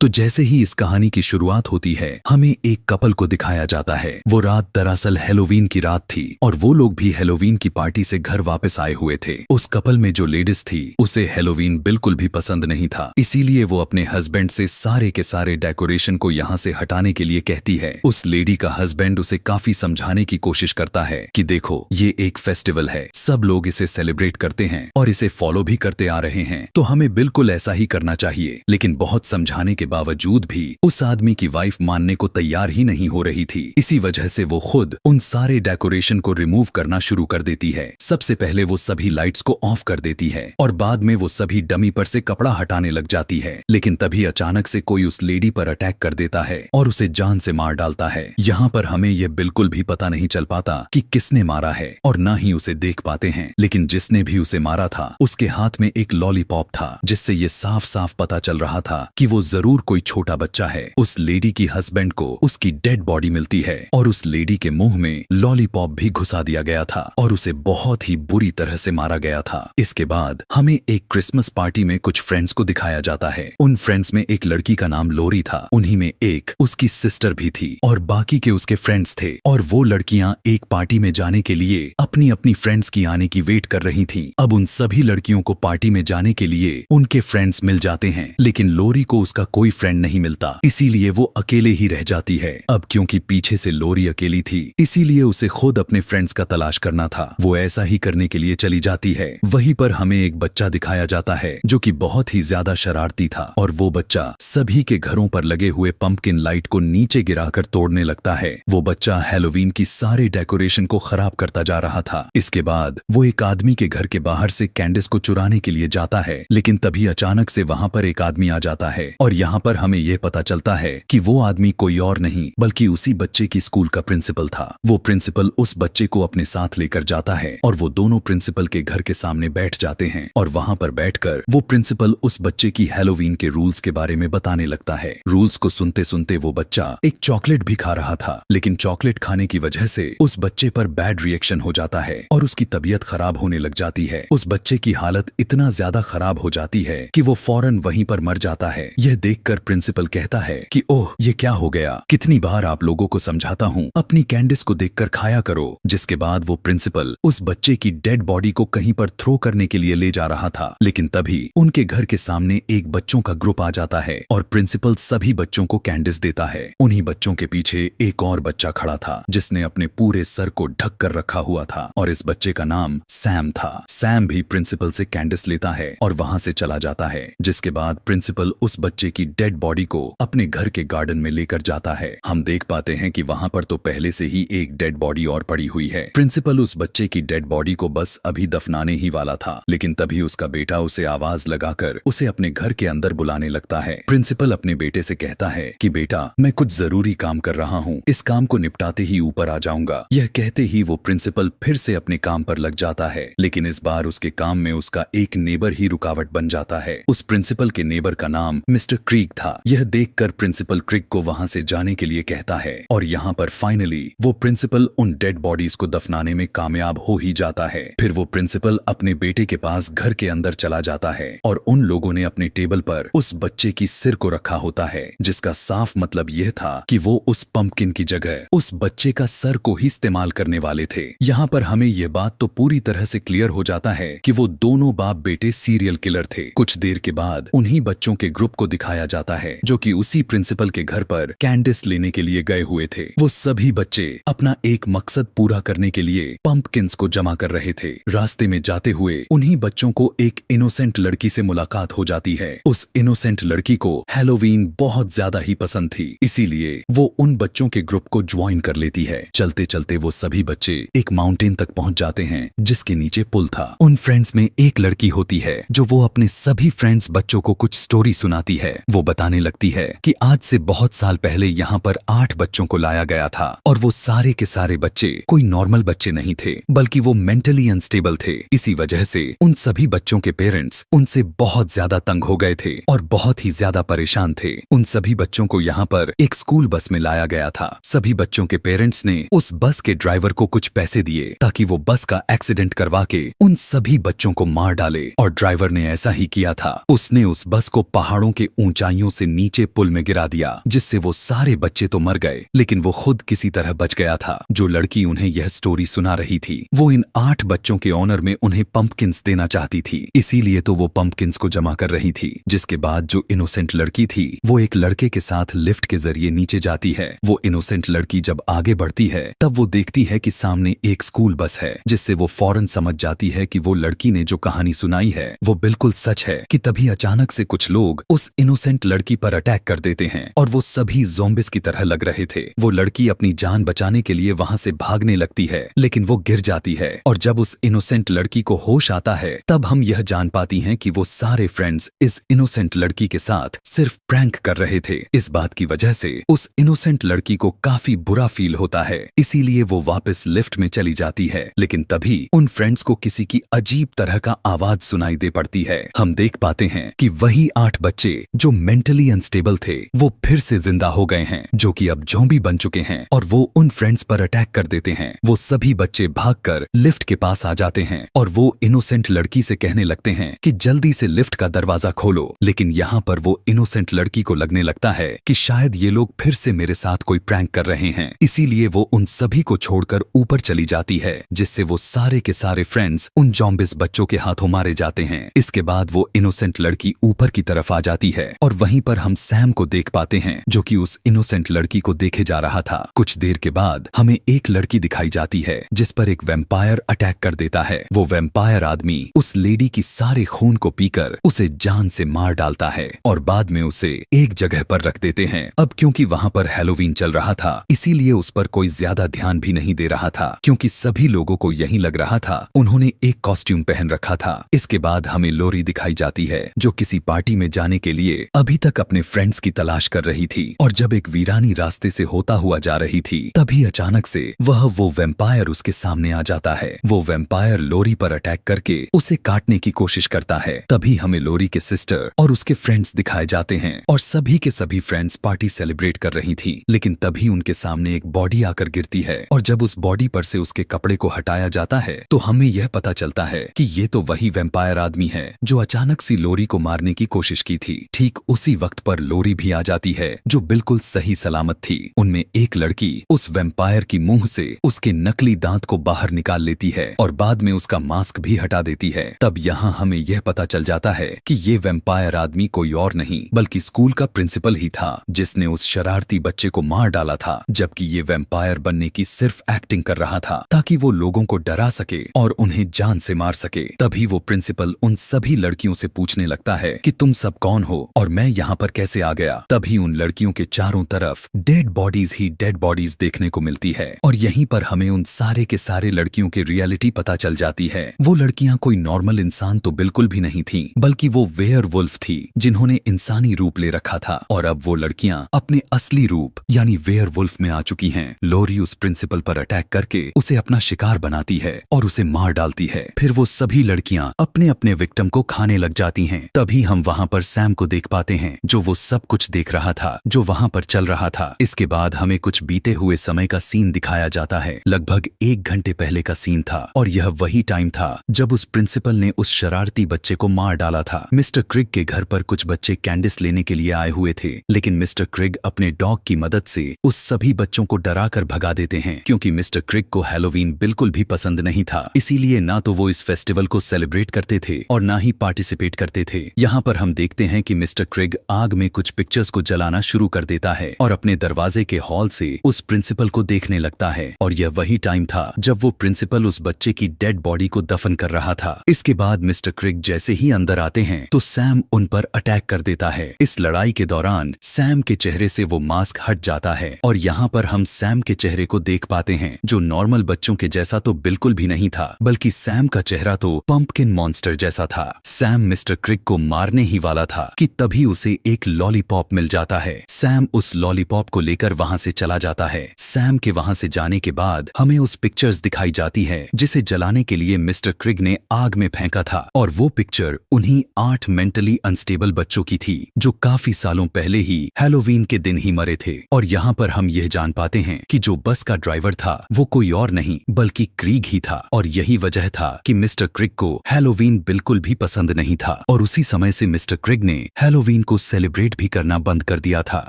तो जैसे ही इस कहानी की शुरुआत होती है, हमें एक कपल को दिखाया जाता है। वो रात दरअसल हैलोवीन की रात थी और वो लोग भी हैलोवीन की पार्टी से घर वापस आए हुए थे। उस कपल में जो लेडीज थी उसे हैलोवीन बिल्कुल भी पसंद नहीं था, इसीलिए वो अपने हस्बैंड से सारे के सारे डेकोरेशन को यहाँ से हटाने के लिए कहती है। उस लेडी का हस्बैंड उसे काफी समझाने की कोशिश करता है कि देखो, ये एक फेस्टिवल है, सब लोग इसे सेलिब्रेट करते हैं और इसे फॉलो भी करते आ रहे हैं, तो हमें बिल्कुल ऐसा ही करना चाहिए। लेकिन बहुत समझाने के बावजूद भी उस आदमी की वाइफ मानने को तैयार ही नहीं हो रही थी। इसी वजह से वो खुद उन सारे डेकोरेशन को रिमूव करना शुरू कर देती है। सबसे पहले वो सभी लाइट्स को ऑफ कर देती है और बाद में वो सभी डमी पर से कपड़ा हटाने लग जाती है। लेकिन तभी अचानक से कोई उस लेडी पर अटैक कर देता है और उसे जान से मार डालता है। यहाँ पर हमें यह बिल्कुल भी पता नहीं चल पाता कि किसने मारा है और ना ही उसे देख पाते हैं। लेकिन जिसने भी उसे मारा था उसके हाथ में एक लॉलीपॉप था, जिससे ये साफ साफ पता चल रहा था कि वो जरूर कोई छोटा बच्चा है। उस लेडी की हस्बैंड को उसकी डेड बॉडी मिलती है और उस लेडी के मुंह में लॉलीपॉप भी घुसा दिया गया था और उसे बहुत ही बुरी तरह से मारा गया था। इसके बाद हमें एक क्रिसमस पार्टी में कुछ फ्रेंड्स को दिखाया जाता है। उन फ्रेंड्स में एक लड़की का नाम लोरी था, उन्हीं में एक उसकी सिस्टर भी थी और बाकी के उसके फ्रेंड्स थे। और वो लड़कियां एक पार्टी में जाने के लिए अपनी अपनी फ्रेंड्स की आने की वेट कर रही थीं। अब उन सभी लड़कियों को पार्टी में जाने के लिए उनके फ्रेंड्स मिल जाते हैं, लेकिन लोरी को उसका कोई फ्रेंड नहीं मिलता, इसीलिए वो अकेले ही रह जाती है। अब क्योंकि पीछे से लोरी अकेली थी, इसीलिए उसे खुद अपने फ्रेंड्स का तलाश करना था। वो ऐसा ही करने के लिए चली जाती है। वहीं पर हमें एक बच्चा दिखाया जाता है जो कि बहुत ही ज्यादा शरारती था और वो बच्चा सभी के घरों पर लगे हुए पंपकिन लाइट को नीचे गिराकर तोड़ने लगता है। वो बच्चा हैलोवीन की सारे डेकोरेशन को खराब करता जा रहा था। इसके बाद वो एक आदमी के घर के बाहर से कैंडिस को चुराने के लिए जाता है, लेकिन तभी अचानक से वहां पर एक आदमी आ जाता है और यहाँ पर हमें यह पता चलता है कि वो आदमी कोई और नहीं बल्कि उसी बच्चे की स्कूल का प्रिंसिपल था। वो प्रिंसिपल उस बच्चे को अपने साथ लेकर जाता है और वो दोनों प्रिंसिपल के घर के सामने बैठ जाते हैं और वहां पर बैठकर वो प्रिंसिपल उस बच्चे की हैलोवीन के रूल्स के बारे में बताने लगता है। रूल्स को सुनते सुनते वो बच्चा एक चॉकलेट भी खा रहा था, लेकिन चॉकलेट खाने की वजह से उस बच्चे पर बैड रिएक्शन हो जाता है और उसकी तबीयत खराब होने लग जाती है। उस बच्चे की हालत इतना ज्यादा खराब हो जाती है कि वो फौरन वहीं पर मर जाता है। यह देखकर प्रिंसिपल कहता है कि ओह, ये क्या हो गया, कितनी बार आप लोगों को समझाता हूँ, अपनी कैंडिस को देखकर खाया करो। जिसके बाद वो प्रिंसिपल उस बच्चे की डेड बॉडी को कहीं पर थ्रो करने के लिए ले जा रहा था, लेकिन तभी उनके घर के सामने एक बच्चों का ग्रुप आ जाता है और प्रिंसिपल सभी बच्चों को कैंडिस देता है। उन्हीं बच्चों के पीछे एक और बच्चा खड़ा था जिसने अपने पूरे सर को ढक कर रखा हुआ था और इस बच्चे का नाम सैम था। सैम भी प्रिंसिपल से कैंडिस लेता है और वहां से चला जाता है। जिसके बाद प्रिंसिपल उस बच्चे की डेड बॉडी को अपने घर के गार्डन में लेकर जाता है। हम देख पाते हैं कि वहां पर तो पहले से ही एक डेड बॉडी और पड़ी हुई है। प्रिंसिपल उस बच्चे की डेड बॉडी को बस अभी दफनाने ही वाला था, लेकिन तभी उसका बेटा उसे आवाज लगाकर उसे अपने घर के अंदर बुलाने लगता है। प्रिंसिपल अपने बेटे से कहता है कि बेटा, मैं कुछ जरूरी काम कर रहा हूँ, इस काम को निपटाते ही ऊपर आ जाऊंगा। यह कहते ही वो प्रिंसिपल फिर से अपने काम पर लग जाता है, लेकिन इस बार उसके काम में उसका एक नेबर ही रुकावट बन जाता है। उस प्रिंसिपल के नेबर का नाम मिस्टर क्रीक था। यह देखकर प्रिंसिपल क्रीक को वहां से जाने के लिए कहता है और यहाँ पर फाइनली वो प्रिंसिपल उन डेड बॉडीज को दफनाने में कामयाब हो ही जाता है। फिर वो प्रिंसिपल अपने बेटे के पास घर के अंदर चला जाता है और उन लोगों ने अपने टेबल पर उस बच्चे की सिर को रखा होता है, जिसका साफ मतलब यह था कि वो उस पंपकिन की जगह उस बच्चे का सर को ही इस्तेमाल करने वाले थे। यहाँ पर हमें यह बात तो पूरी तरह से क्लियर हो जाता है कि वो दोनों बाप बेटे सीरियल किलर थे। कुछ देर के बाद उन्हीं बच्चों के ग्रुप को दिखाया जाता है जो कि उसी प्रिंसिपल के घर पर कैंडिस लेने के लिए गए हुए थे। वो सभी बच्चे अपना एक मकसद पूरा करने के लिए पंपकिंस को जमा कर रहे थे। रास्ते में जाते हुए उन्हीं बच्चों को एक इनोसेंट लड़की से मुलाकात हो जाती है। उस इनोसेंट लड़की को हैलोवीन बहुत ज्यादा ही पसंद थी, इसीलिए वो उन बच्चों के ग्रुप को ज्वाइन कर लेती है। चलते चलते वो सभी बच्चे एक माउंटेन तक पहुंच जाते हैं जिसके नीचे पुल था। उन फ्रेंड्स में एक लड़की होती है जो वो अपने सभी फ्रेंड्स बच्चों को कुछ स्टोरी सुनाती है। वो बताने लगती है कि आज से बहुत साल पहले यहाँ पर 8 बच्चों को लाया गया था और वो सारे के सारे बच्चे कोई नॉर्मल बच्चे नहीं थे, बल्कि वो मेंटली अनस्टेबल थे। इसी वजह से उन सभी बच्चों के पेरेंट्स उनसे बहुत ज्यादा तंग हो गए थे और बहुत ही ज्यादा परेशान थे। उन सभी बच्चों को यहाँ पर एक स्कूल बस में लाया गया था। सभी बच्चों के पेरेंट्स ने उस बस के ड्राइवर को कुछ पैसे दिए ताकि वो बस का एक्सीडेंट करवा के उन सभी बच्चों को मार डाले और ड्राइवर ने ऐसा ही किया था। उसने उस बस को पहाड़ों के ऊंचाई ऊंचाइयों से नीचे पुल में गिरा दिया, जिससे वो सारे बच्चे तो मर गए लेकिन वो खुद किसी तरह बच गया था। जो लड़की उन्हें यह स्टोरी सुना रही थी वो इन 8 बच्चों के ऑनर में उन्हें पंपकिंस देना चाहती थी, इसीलिए तो वो पंपकिंस को जमा कर रही थी। जिसके बाद जो इनोसेंट लड़की थी वो एक लड़के के साथ लिफ्ट के जरिए नीचे जाती है। वो इनोसेंट लड़की जब आगे बढ़ती है तब वो देखती है कि सामने एक स्कूल बस है, जिससे वो फौरन समझ जाती है कि वो लड़की ने जो कहानी सुनाई है वो बिल्कुल सच है। कि तभी अचानक से कुछ लोग उस इनोसेंट लड़की पर अटैक कर देते हैं और वो सभी ज़ॉम्बिस की तरह लग रहे थे। वो लड़की अपनी जान बचाने के लिए वहां से भागने लगती है लेकिन वो गिर जाती है और जब उस इनोसेंट लड़की को होश आता है तब हम यह जान पाती हैं कि वो सारे फ्रेंड्स इस इनोसेंट लड़की के साथ सिर्फ प्रैंक कर रहे थे। इस बात की वजह से उस इनोसेंट लड़की को काफी बुरा फील होता है, इसीलिए वो वापस लिफ्ट में चली जाती है। लेकिन तभी उन फ्रेंड्स को किसी की अजीब तरह का आवाज सुनाई दे पड़ती है। हम देख पाते हैं कि वही 8 बच्चे जो मेंटली अनस्टेबल थे वो फिर से जिंदा हो गए हैं, जो कि अब ज़ॉम्बी बन चुके हैं और वो उन फ्रेंड्स पर अटैक कर देते हैं। वो सभी बच्चे भागकर लिफ्ट के पास आ जाते हैं और वो इनोसेंट लड़की से कहने लगते हैं कि जल्दी से लिफ्ट का दरवाजा खोलो। लेकिन यहाँ पर वो इनोसेंट लड़की को लगने लगता है कि शायद ये लोग फिर से मेरे साथ कोई प्रैंक कर रहे हैं, इसीलिए वो उन सभी को छोड़कर ऊपर चली जाती है, जिससे वो सारे के सारे फ्रेंड्स उन ज़ॉम्बिस बच्चों के हाथों मारे जाते हैं। इसके बाद वो इनोसेंट लड़की ऊपर की तरफ आ जाती है और वहीं पर हम सैम को देख पाते हैं जो कि उस इनोसेंट लड़की को देखे जा रहा था। कुछ देर के बाद हमें एक लड़की दिखाई जाती है जिस पर एक वैम्पायर अटैक कर देता है। वो वैम्पायर आदमी उस लेडी की सारे खून को पीकर उसे जान से मार डालता है और बाद में उसे एक जगह पर रख देते हैं। अब क्योंकि वहां पर हैलोवीन चल रहा था इसीलिए उस पर कोई ज्यादा ध्यान भी नहीं दे रहा था, क्योंकि सभी लोगों को यही लग रहा था उन्होंने एक कॉस्ट्यूम पहन रखा था। इसके बाद हमें लोरी दिखाई जाती है जो किसी पार्टी में जाने के लिए अभी तक अपने फ्रेंड्स की तलाश कर रही थी और जब एक वीरानी रास्ते से होता हुआ जा रही थी तभी अचानक से वो वैम्पायर उसके सामने आ जाता है। वो वैम्पायर लोरी पर अटैक करके उसे काटने की कोशिश करता है। तभी हमें लोरी के सिस्टर और उसके फ्रेंड्स दिखाए जाते हैं और सभी के सभी फ्रेंड्स पार्टी सेलिब्रेट कर रही थी। लेकिन तभी उनके सामने एक बॉडी आकर गिरती है और जब उस बॉडी पर से उसके कपड़े को हटाया जाता है तो हमें यह पता चलता है कि ये तो वही वैम्पायर आदमी है जो अचानक से लोरी को मारने की कोशिश की थी। ठीक उसी वक्त पर लोरी भी आ जाती है जो बिल्कुल सही सलामत थी। उनमें एक लड़की उस वैम्पायर की मुंह से उसके नकली दांत को बाहर निकाल लेती है और बाद में उसका मास्क भी हटा देती है। तब यहाँ हमें यह पता चल जाता है कि ये वैम्पायर आदमी कोई और नहीं बल्कि स्कूल का प्रिंसिपल ही था जिसने उस शरारती बच्चे को मार डाला था, जबकि ये वैम्पायर बनने की सिर्फ एक्टिंग कर रहा था ताकि वो लोगों को डरा सके और उन्हें जान से मार सके। तभी वो प्रिंसिपल उन सभी लड़कियों से पूछने लगता है कि तुम सब कौन हो और मैं यहाँ पर कैसे आ गया। तभी उन लड़कियों के चारों तरफ डेड बॉडीज ही डेड बॉडीज देखने को मिलती है और यहीं पर हमें उन सारे के सारे लड़कियों की रियलिटी पता चल जाती है। वो लड़कियां कोई नॉर्मल इंसान तो बिल्कुल भी नहीं थी बल्कि वो वेयरवुल्फ थी जिन्होंने इंसानी रूप ले रखा था और अब वो लड़कियां अपने असली रूप यानी वेयरवुल्फ में आ चुकी हैं। लोरी उस प्रिंसिपल पर अटैक करके उसे अपना शिकार बनाती है और उसे मार डालती है। फिर वो सभी लड़कियां अपने अपने विक्टिम को खाने लग जाती हैं। तभी हम वहाँ पर सैम को देख पाते हैं जो वो सब कुछ देख रहा था जो वहाँ पर चल रहा था। इसके बाद हमें कुछ बीते हुए समय का सीन दिखाया जाता है। लगभग 1 घंटे पहले का सीन था और यह वही टाइम था जब उस प्रिंसिपल ने उस शरारती बच्चे को मार डाला था। मिस्टर क्रिग के घर पर कुछ बच्चे कैंडिस लेने के लिए आए हुए थे, लेकिन मिस्टर क्रिग अपने डॉग की मदद से उस सभी बच्चों को डरा कर भगा देते हैं क्योंकि मिस्टर क्रिग को हैलोवीन बिल्कुल भी पसंद नहीं था। इसीलिए ना तो वो इस फेस्टिवल को सेलिब्रेट करते थे और ना ही पार्टिसिपेट करते थे। यहाँ पर हम देखते हैं कि मिस्टर क्रिग आग में कुछ पिक्चर्स को जलाना शुरू कर देता है और अपने दरवाजे के हॉल से उस प्रिंसिपल को देखने लगता है और यह वही टाइम था जब वो प्रिंसिपल उस बच्चे की डेड बॉडी को दफन कर रहा था। इसके बाद मिस्टर क्रिग जैसे ही अंदर आते हैं तो सैम उन पर अटैक कर देता है। इस लड़ाई के दौरान सैम के चेहरे से वो मास्क हट जाता है और यहाँ पर हम सैम के चेहरे को देख पाते हैं जो नॉर्मल बच्चों के जैसा तो बिल्कुल भी नहीं था, बल्कि सैम का चेहरा तो पंपकिन मॉन्स्टर जैसा था। सैम मिस्टर क्रिग को मारने ही वाला था कि तभी उसे एक लॉलीपॉप मिल जाता है। सैम उस लॉलीपॉप को लेकर वहाँ से चला जाता है। सैम के वहाँ से जाने के बाद हमें उस पिक्चर्स दिखाई जाती है जिसे जलाने के लिए मिस्टर क्रिग ने आग में फेंका था और वो पिक्चर उन्हीं 8 मेंटली अनस्टेबल बच्चों की थी जो काफी सालों पहले ही हैलोवीन के दिन ही मरे थे। और यहाँ पर हम यह जान पाते हैं कि जो बस का ड्राइवर था वो कोई और नहीं बल्कि क्रिग ही था और यही वजह था कि मिस्टर क्रिग को हैलोवीन बिल्कुल भी पसंद नहीं था और उसी समय से मिस्टर क्रिग ने हैलोवीन हेलोवीन को सेलिब्रेट भी करना बंद कर दिया था।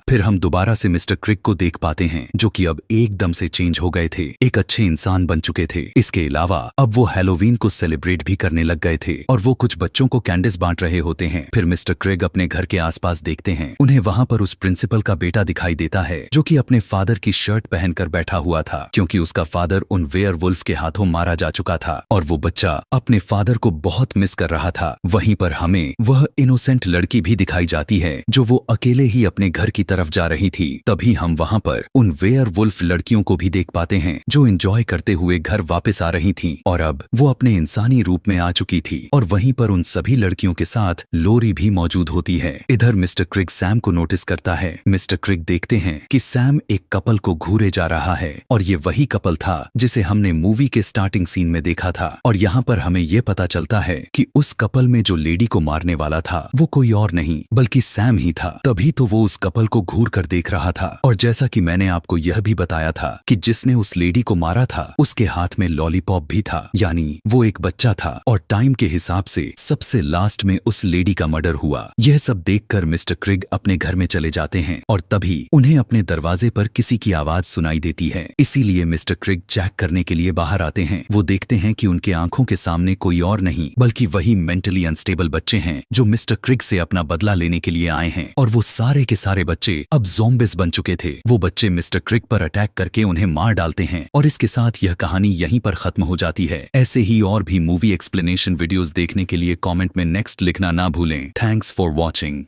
फिर हम दोबारा से मिस्टर क्रिक को देख पाते हैं, जो कि अब एकदम से चेंज हो गए थे, एक अच्छे इंसान बन चुके थे। इसके अलावा अब वो हेलोवीन को सेलिब्रेट भी करने लग गए थे और वो कुछ बच्चों को कैंडिस बांट रहे होते हैं। फिर मिस्टर क्रिग अपने घर के आसपास देखते हैं, उन्हें वहां पर उस प्रिंसिपल का बेटा दिखाई देता है, जो कि अपने फादर की शर्ट पहनकर बैठा हुआ था, क्योंकि उसका फादर उन वेयरवुल्फ के हाथों मारा जा चुका था और वो बच्चा अपने फादर को बहुत मिस कर रहा था। वहीं पर हमें वह इनोसेंट लड़की भी दिखाई जाती है, जो वो अकेले ही अपने घर की तरफ जा रही थी। तभी हम वहां पर उन वेयरवुल्फ लड़कियों को भी देख पाते हैं, जो एंजॉय करते हुए घर वापस आ रही थीं और अब वो अपने इंसानी रूप में आ चुकी थी। और वहीं पर उन सभी लड़कियों के साथ लोरी भी मौजूद होती है। इधर मिस्टर क्रिग सैम को नोटिस करता है। मिस्टर क्रिग देखते हैं कि सैम एक कपल को घूरे जा रहा है और ये वही कपल था जिसे हमने मूवी के स्टार्टिंग सीन में देखा था। और यहाँ पर हमें ये पता चलता है कि उस कपल में जो लेडी को मारने वाला था वो कोई और नहीं बल्कि सैम ही था। तभी तो वो उस कपल को घूर कर देख रहा था। और जैसा कि मैंने आपको यह भी बताया था कि जिसने उस लेडी को मारा था उसके हाथ में लॉलीपॉप भी था, यानी वो एक बच्चा था। और टाइम के हिसाब से सबसे लास्ट में उस लेडी का मर्डर हुआ। यह सब देखकर मिस्टर क्रिग अपने घर में चले जाते हैं और तभी उन्हें अपने दरवाजे पर किसी की आवाज सुनाई देती है। इसीलिए मिस्टर क्रिग चेक करने के लिए बाहर आते हैं। वो देखते हैं कि उनके आंखों के सामने कोई और नहीं बल्कि वही मेंटली अनस्टेबल बच्चे हैं, जो मिस्टर क्रिग से अपना बदला लेने के लिए आए हैं। और वो सारे के सारे बच्चे अब ज़ॉम्बिस बन चुके थे। वो बच्चे मिस्टर क्रिग पर अटैक करके उन्हें मार डालते हैं और इसके साथ यह कहानी यहीं पर खत्म हो जाती है। ऐसे ही और भी मूवी एक्सप्लेनेशन वीडियोस देखने के लिए कमेंट में नेक्स्ट लिखना ना भूलें। Thanks for watching.